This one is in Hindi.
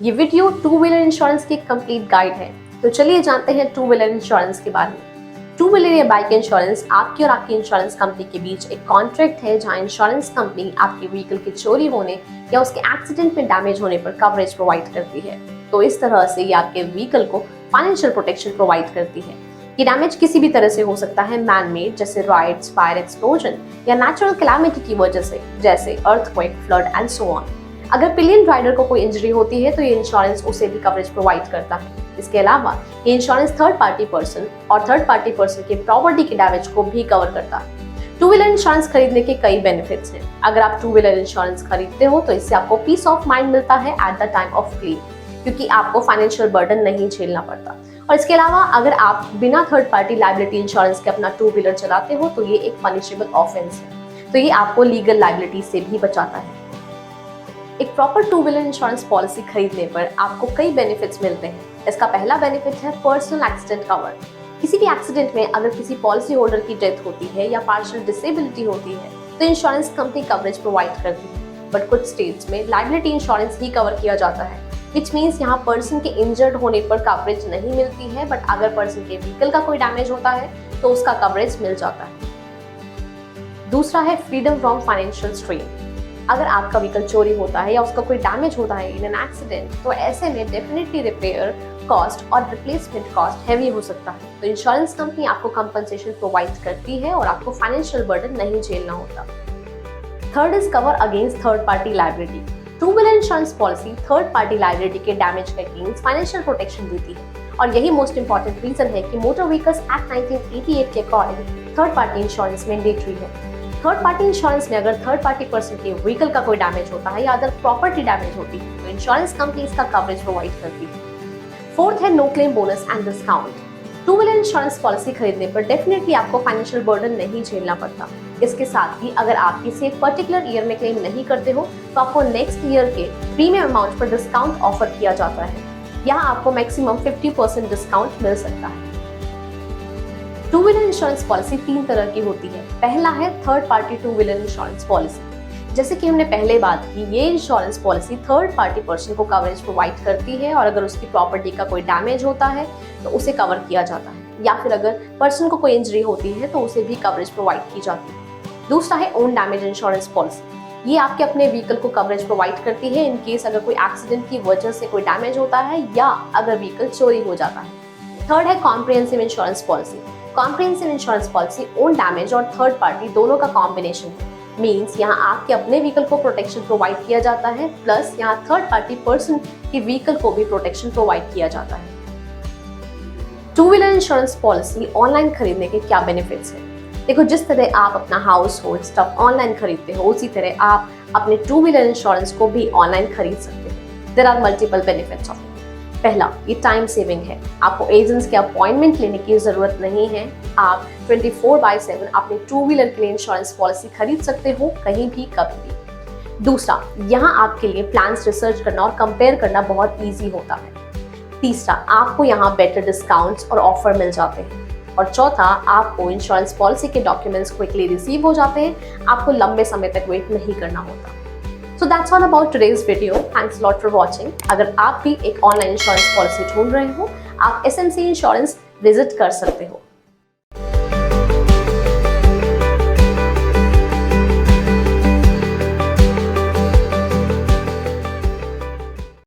ये वीडियो टू व्हीलर इंश्योरेंस की कंप्लीट गाइड है। तो चलिए जानते हैं टू व्हीलर इंश्योरेंस के बारे में। टू व्हीलर या बाइक इंश्योरेंस आपकी और आपकी इंश्योरेंस कंपनी के बीच एक कॉन्ट्रैक्ट है जहां इंश्योरेंस कंपनी आपके व्हीकल के चोरी होने या उसके एक्सीडेंट में डैमेज होने पर कवरेज प्रोवाइड करती है। तो इस तरह से ये आपके व्हीकल को फाइनेंशियल प्रोटेक्शन प्रोवाइड करती है। ये डैमेज किसी भी तरह से हो सकता है, मैन मेड जैसे राइड्स, फायर एक्सप्लोजन या नेचुरल कैलामिटी की वजह से जैसे earthquake, flood and so on. अगर पिलियन राइडर को कोई इंजरी होती है तो ये इंश्योरेंस उसे भी कवरेज प्रोवाइड करता है। इसके अलावा ये इंश्योरेंस थर्ड पार्टी पर्सन और थर्ड पार्टी पर्सन के प्रॉपर्टी के डैमेज को भी कवर करता है। टू व्हीलर इंश्योरेंस खरीदने के कई बेनिफिट्स हैं। अगर आप टू व्हीलर इंश्योरेंस खरीदते हो तो इससे आपको पीस ऑफ माइंड मिलता है at the time of claim, क्योंकि आपको फाइनेंशियल बर्डन नहीं झेलना पड़ता। और इसके अलावा अगर आप बिना थर्ड पार्टी लायबिलिटी इंश्योरेंस के अपना टू व्हीलर चलाते हो तो ये एक पनिशेबल ऑफेंस है, तो ये आपको लीगल लायबिलिटी से भी बचाता है। एक proper to wheeler insurance policy खरीदने पर आपको कई बेनिफिट्स मिलते हैं। इसका पहला बेनिफिट है पर्सनल एक्सीडेंट कवर। किसी भी एक्सीडेंट में अगर किसी पॉलिसी होल्डर की डेथ होती है या पार्शियल डिसेबिलिटी होती है तो इंश्योरेंस कंपनी कवरेज प्रोवाइड करती है। बट कुछ स्टेट्स में लायबिलिटी इंश्योरेंस ही कवर किया जाता है, विच मीन्स यहाँ पर्सन के इंजर्ड होने पर कवरेज नहीं मिलती है, बट अगर पर्सन के व्हीकल का कोई डैमेज होता है तो उसका कवरेज मिल जाता है। दूसरा है फ्रीडम फ्रॉम फाइनेंशियल स्ट्रेन। अगर आपका व्हीकल चोरी होता है या उसका कोई डैमेज होता है इन एन एक्सीडेंट तो ऐसे में डेफिनेटली रिपेयर कॉस्ट और रिप्लेसमेंट कॉस्ट हैवी हो सकता है। तो इंश्योरेंस कंपनी आपको कंपनसेशन प्रोवाइड करती है और आपको फाइनेंशियल बर्डन नहीं झेलना होता। Third is cover against third party liability. To wheeler insurance policy third party liability के डैमेज के अगेंस्ट फाइनेंशियल प्रोटेक्शन देती है, और यही मोस्ट इंपॉर्टेंट रीजन है कि मोटर व्हीकल्स एक्ट 1988 के according third party insurance mandatory है। थर्ड पार्टी इंश्योरेंस में अगर थर्ड पार्टी पर्सन के व्हीकल का कोई डैमेज होता है या अदर प्रॉपर्टी डैमेज होती है तो इंश्योरेंस कंपनी इसका कवरेज प्रोवाइड करती है। फोर्थ है no claim bonus and discount. Two wheeler insurance policy खरीदने पर डेफिनेटली आपको फाइनेंशियल बर्डन नहीं झेलना पड़ता। इसके साथ ही अगर आप किसी एक पर्टिकुलर ईयर में क्लेम नहीं करते हो तो आपको नेक्स्ट ईयर के प्रीमियम अमाउंट पर डिस्काउंट ऑफर किया जाता है। यहाँ आपको मैक्सिमम 50% डिस्काउंट मिल सकता है। टू व्हीलर इंश्योरेंस पॉलिसी तीन तरह की होती है। पहला है third party to wheeler insurance policy. जैसे कि हमने पहले बात की, ये insurance policy third party person को कवरेज प्रोवाइड करती है और अगर उसकी प्रॉपर्टी का कोई डैमेज होता है तो उसे कवर किया जाता है, या फिर अगर पर्सन को कोई इंजरी होती है तो उसे भी कवरेज प्रोवाइड की जाती है। दूसरा है ओन डैमेज इंश्योरेंस पॉलिसी। ये आपके अपने व्हीकल को कवरेज प्रोवाइड करती है इन केस अगर कोई एक्सीडेंट की वजह से कोई डैमेज होता है या अगर व्हीकल चोरी हो जाता है। थर्ड है comprehensive insurance policy. Comprehensive insurance policy own damage और थर्ड पार्टी दोनों का कॉम्बिनेशन है। मींस यहाँ आपके अपने व्हीकल को प्रोटेक्शन प्रोवाइड किया जाता है, प्लस यहाँ थर्ड पार्टी पर्सन के व्हीकल को भी प्रोटेक्शन प्रोवाइड किया जाता है। To wheeler insurance policy online खरीदने के क्या बेनिफिट्स हैं? देखो, जिस तरह आप अपना हाउस होल्ड स्टफ ऑनलाइन खरीदते हो उसी तरह आप अपने टू व्हीलर इंश्योरेंस को भी ऑनलाइन खरीद सकते हो। There are multiple benefits of it. पहला, ये टाइम सेविंग है। आपको एजेंट्स के अपॉइंटमेंट लेने की जरूरत नहीं है। आप 24/7 अपने टू व्हीलर के लिए इंश्योरेंस पॉलिसी खरीद सकते हो, कहीं भी कभी भी। दूसरा, यहाँ आपके लिए प्लान्स रिसर्च करना और कंपेयर करना बहुत ईजी होता है। तीसरा, आपको यहाँ बेटर डिस्काउंट्स और ऑफर मिल जाते हैं। और चौथा, आपको इंश्योरेंस पॉलिसी के डॉक्यूमेंट्स क्विकली रिसीव हो जाते हैं, आपको लंबे समय तक वेट नहीं करना होता। So that's all about today's video. Thanks a lot for watching. अगर आप भी एक ऑनलाइन इंश्योरेंस पॉलिसी ढूंढ रहे हो, आप SMC इंश्योरेंस विजिट कर सकते हो।